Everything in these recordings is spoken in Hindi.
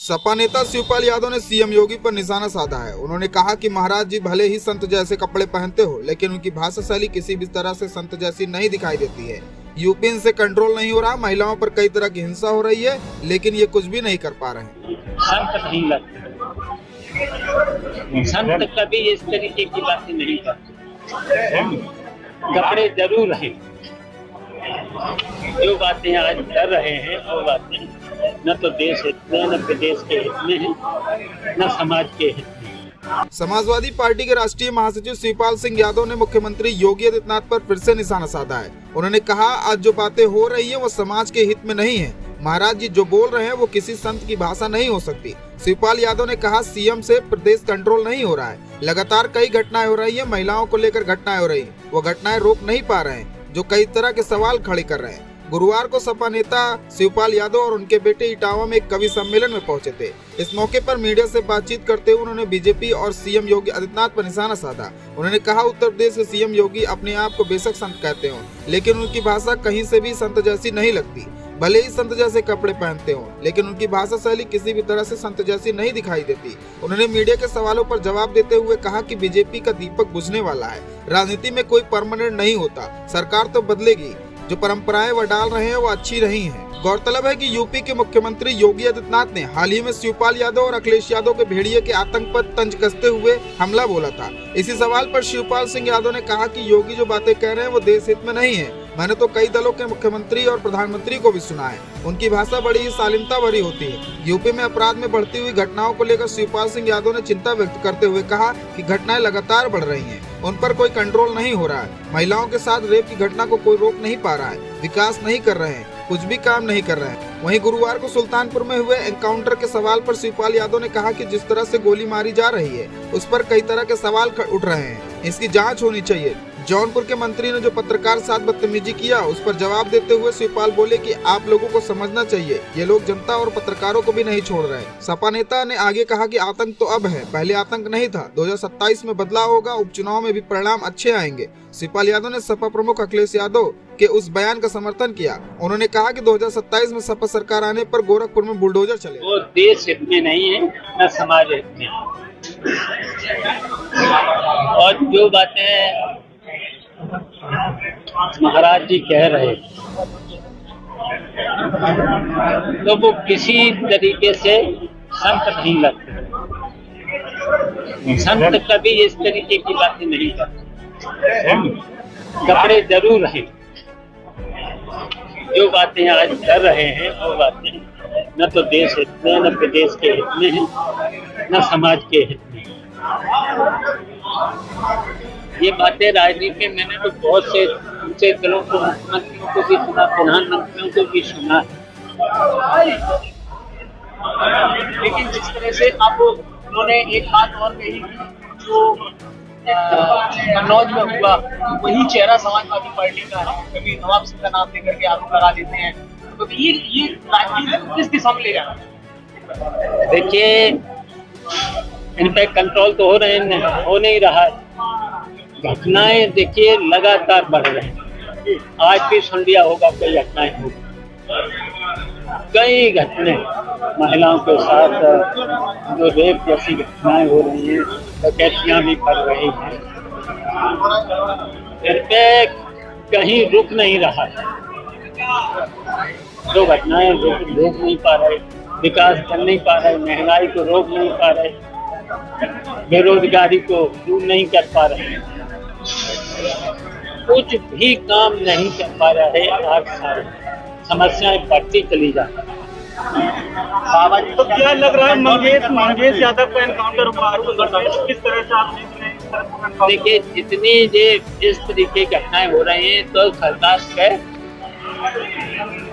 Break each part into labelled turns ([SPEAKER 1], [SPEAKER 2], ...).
[SPEAKER 1] सपा नेता शिवपाल यादव ने सीएम योगी पर निशाना साधा है। उन्होंने कहा कि महाराज जी भले ही संत जैसे कपड़े पहनते हो, लेकिन उनकी भाषा शैली किसी भी तरह से संत जैसी नहीं दिखाई देती है। यूपी इनसे कंट्रोल नहीं हो रहा, महिलाओं पर कई तरह की हिंसा हो रही है, लेकिन ये कुछ भी नहीं कर पा रहे हैं।
[SPEAKER 2] संत नहीं लगते, संत कभी इस तरीके की बातें नहीं करते। कपड़े जरूर हैं, जो बातें आज कर रहे हैं वो बातें न तो देश हित में, न प्रदेश के हित में है, न समाज के हित में।
[SPEAKER 1] समाजवादी पार्टी के राष्ट्रीय महासचिव शिवपाल सिंह यादव ने मुख्यमंत्री योगी आदित्यनाथ पर फिर से निशाना साधा है। उन्होंने कहा, आज जो बातें हो रही है वो समाज के हित में नहीं है। महाराज जी जो बोल रहे हैं वो किसी संत की भाषा नहीं हो सकती। शिवपाल यादव ने कहा, सीएम से प्रदेश कंट्रोल नहीं हो रहा है। लगातार कई घटनाएं हो रही है, महिलाओं को लेकर घटनाएं हो रही है, वो घटनाएं रोक नहीं पा रहे हैं, जो कई तरह के सवाल खड़े कर रहे हैं। गुरुवार को सपा नेता शिवपाल यादव और उनके बेटे इटावा में एक कवि सम्मेलन में पहुंचे थे। इस मौके पर मीडिया से बातचीत करते हुए उन्होंने बीजेपी और सीएम योगी आदित्यनाथ पर निशाना साधा। उन्होंने कहा, उत्तर प्रदेश के सीएम योगी अपने आप को बेशक संत कहते हो, लेकिन उनकी भाषा कहीं से भी संत जैसी नहीं लगती। भले ही संत जैसे कपड़े पहनते हो, लेकिन उनकी भाषा शैली किसी भी तरह से संत जैसी नहीं दिखाई देती। उन्होंने मीडिया के सवालों पर जवाब देते हुए कहा कि बीजेपी का दीपक बुझने वाला है। राजनीति में कोई परमानेंट नहीं होता, सरकार तो बदलेगी, जो परंपराएं वह डाल रहे हैं वो अच्छी नहीं है। गौरतलब है कि यूपी के मुख्यमंत्री योगी आदित्यनाथ ने हाल ही में शिवपाल यादव और अखिलेश यादव के भेड़िए के आतंक पर तंज कसते हुए हमला बोला था। इसी सवाल पर शिवपाल सिंह यादव ने कहा कि योगी जो बातें कह रहे हैं वो देश हित में नहीं है। मैंने तो कई दलों के मुख्यमंत्री और प्रधानमंत्री को भी सुना है, उनकी भाषा बड़ी ही शालीनता भरी होती है। यूपी में अपराध में बढ़ती हुई घटनाओं को लेकर शिवपाल सिंह यादव ने चिंता व्यक्त करते हुए कहा कि घटनाएं लगातार बढ़ रही हैं, उन पर कोई कंट्रोल नहीं हो रहा है। महिलाओं के साथ रेप की घटना को कोई रोक नहीं पा रहा है, विकास नहीं कर रहे हैं, कुछ भी काम नहीं कर रहे हैं। वहीं गुरुवार को सुल्तानपुर में हुए एनकाउंटर के सवाल पर शिवपाल यादव ने कहा कि जिस तरह से गोली मारी जा रही है उस पर कई तरह के सवाल उठ रहे हैं, इसकी जांच होनी चाहिए। जौनपुर के मंत्री ने जो पत्रकार साथ बदतमीजी किया उस पर जवाब देते हुए शिवपाल बोले कि आप लोगों को समझना चाहिए, ये लोग जनता और पत्रकारों को भी नहीं छोड़ रहे। सपा नेता ने आगे कहा कि आतंक तो अब है, पहले आतंक नहीं था। 2027 में बदलाव होगा, उपचुनाव में भी परिणाम अच्छे आएंगे। शिवपाल यादव ने सपा प्रमुख अखिलेश यादव के उस बयान का समर्थन किया। उन्होंने कहा कि 2027 में सपा सरकार आने पर गोरखपुर में बुलडोजर चलेगा।
[SPEAKER 2] वो देश हित में नहीं है, न समाज हित में। और जो बातें महाराज जी कह रहे तो वो किसी तरीके से संत नहीं लगते। संत कभी इस तरीके की बातें नहीं करते। कपड़े जरूर हैं, जो बातें आज कर रहे हैं वो बातें न तो देश हित में, न प्रदेश के हित में है, न समाज के हित में। ये बातें राजनीति में मैंने तो बहुत से ऊंचे दलों को, मुख्यमंत्रियों को भी सुना, प्रधानमंत्रियों को भी सुना,
[SPEAKER 3] लेकिन जिस तरह से अब उन्होंने एक बात और कही, जो कन्नौज में हुआ वही चेहरा समाजवादी पार्टी का है, कभी नवाब सिंह का नाम लेकर के आरोप लगा देते हैं, तो ये राजनीति किस दिशा में ले जाना है?
[SPEAKER 2] देखिए, इन पे कंट्रोल तो हो नहीं रहा है। घटनाएं देखिए लगातार बढ़ रही हैं। आज भी सुन लिया होगा कई घटनाएं होगी, कई घटनाएं महिलाओं के साथ जो रेप जैसी घटनाएं हो रही हैं, डकैतियां भी कर रही हैं। इन पे कहीं रुक नहीं रहा है। जो घटनाएं रोक नहीं पा रहे, विकास कर नहीं पा रहे, महंगाई को रोक नहीं पा रहे, बेरोजगारी को दूर नहीं कर पा रहे, कुछ भी काम नहीं कर पा रहे। 8 साल समस्याएं बढ़ती चली जाती।
[SPEAKER 3] बाबा जी, तो क्या लग रहा है मंगेश यादव का एनकाउंटर हुआ, किस तरह से आपने?
[SPEAKER 2] देखिए, जितनी ये इस तरीके की घटनाएं हो रही हैं तो सरकार से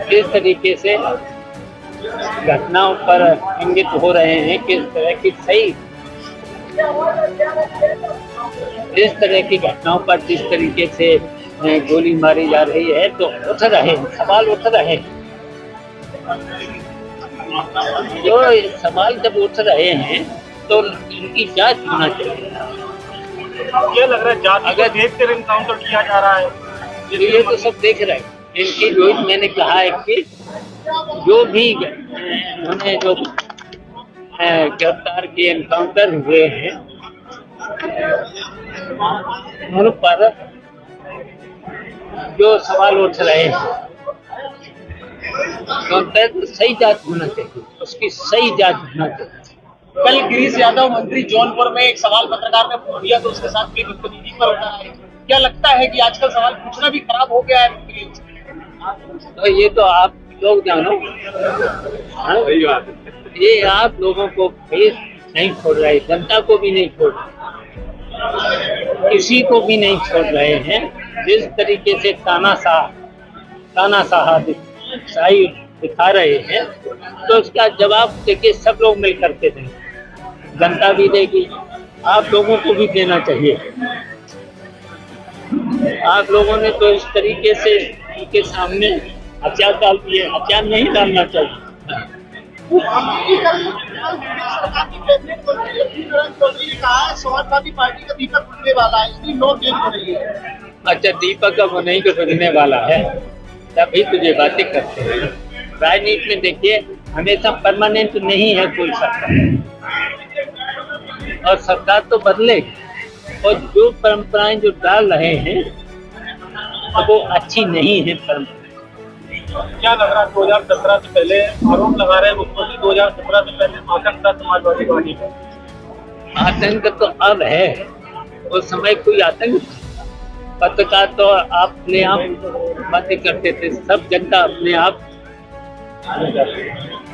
[SPEAKER 2] किस तरीके से घटनाओं पर इंगित हो रहे हैं, किस तरह की सही इस तरह की घटनाओं पर जिस तरीके से गोली मारी जा रही है, तो उठ रहे सवाल उठ रहे। जो सवाल जब उठ रहे हैं तो इनकी जांच होना चाहिए।
[SPEAKER 3] क्या लग रहा है जांच अगर देखकर एनकाउंटर किया जा रहा है?
[SPEAKER 2] ये तो सब देख रहे हैं। इनकी जो मैंने कहा है कि जो भी उन्होंने जो गिरफ्तार किए, एनकाउंटर हुए हैं, उन पर जो सवाल उठ रहे हैं, तो सही जांच होना चाहिए, उसकी सही जांच होना चाहिए।
[SPEAKER 3] कल गिरीश यादव मंत्री जौनपुर में एक सवाल पत्रकार ने पूछ दिया तो उसके साथ की बदतमीजी पर उतर आए। क्या लगता है कि आजकल सवाल पूछना भी खराब हो गया है?
[SPEAKER 2] तो ये तो आप लोग जानो, ये आप लोगों को फेस नहीं छोड़ रहे, जनता को भी नहीं छोड़ रहे, किसी को भी नहीं छोड़ रहे हैं। जिस तरीके से तानाशाही दिखा रहे हैं, तो उसका जवाब देखिए सब लोग मिल करके देंगे, जनता भी देगी, आप लोगों को भी देना चाहिए। आप लोगों ने तो इस तरीके से उनके सामने हथियार डाल दिए, हथियार नहीं डालना चाहिए।
[SPEAKER 3] समाजवादी पार्टी का दीपक खुलने वाला है, इसकी नो चेंज हो रही है।
[SPEAKER 2] अच्छा, दीपक का वो नहीं खुलने वाला है, तभी तुझे बातें करते हैं। राजनीति में देखिए हमेशा परमानेंट नहीं है कोई सरकार, और सरकार तो बदलेगी, और जो परंपराएं जो डाल रहे हैं वो अच्छी नहीं है परंपरा।
[SPEAKER 3] क्या लग रहा है 2017 से पहले आरोप लगा रहे मुख्यमंत्री 2017 से पहले आतंक था समाजवादी पार्टी का?
[SPEAKER 2] आतंक तो अब है, उस समय कोई आतंक, पत्रकार तो अपने आप बातें करते थे, सब जनता अपने आप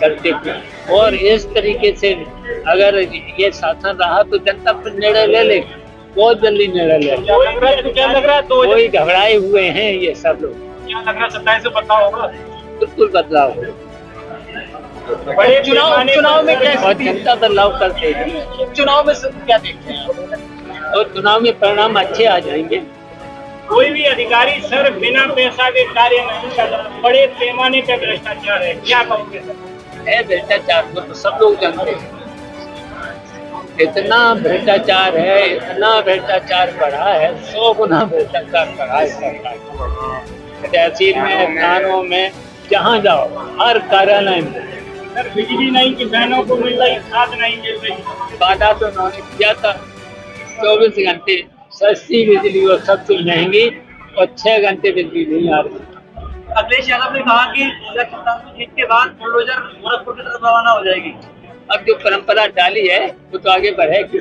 [SPEAKER 2] करते थे, और इस तरीके से अगर ये शासन रहा तो जनता फिर निर्णय ले लेगी, बहुत जल्दी निर्णय ले।
[SPEAKER 3] क्या लग रहा है
[SPEAKER 2] कोई घबराए हुए हैं ये सब लोग?
[SPEAKER 3] क्या लग रहा है 27 से बदलाव होगा?
[SPEAKER 2] बिल्कुल बदलाव हो,
[SPEAKER 3] बड़े चुनाव में
[SPEAKER 2] और जनता बदलाव करते हैं।
[SPEAKER 3] चुनाव में क्या देखते हैं?
[SPEAKER 2] और चुनाव में परिणाम अच्छे आ जाएंगे।
[SPEAKER 3] कोई भी अधिकारी सर बिना पैसा के कार्य नहीं कर रहा, बड़े पैमाने पे भ्रष्टाचार है, क्या कहोगे सर?
[SPEAKER 2] है भ्रष्टाचार को तो सब लोग जानते हैं, इतना भ्रष्टाचार है, इतना भ्रष्टाचार बढ़ा है, 100 गुना भ्रष्टाचार बढ़ा है सरकार। तहसील में, थानों में, जहाँ जाओ, हर कार्यालय में।
[SPEAKER 3] सर बिजली नहीं, किसानों को मिल रही, खाद नहीं मिल रही।
[SPEAKER 2] वादा तो उन्होंने किया था 24 घंटे सस्ती बिजली और सबसे महंगी, और 6 घंटे बिजली नहीं आ रही।
[SPEAKER 3] अखिलेश यादव ने कहा कि 2047 जीत के बाद बुलडोजर गोरखपुर की तरफ रवाना हो जाएगी।
[SPEAKER 2] अब जो परंपरा डाली है वो तो आगे बढ़ेगी।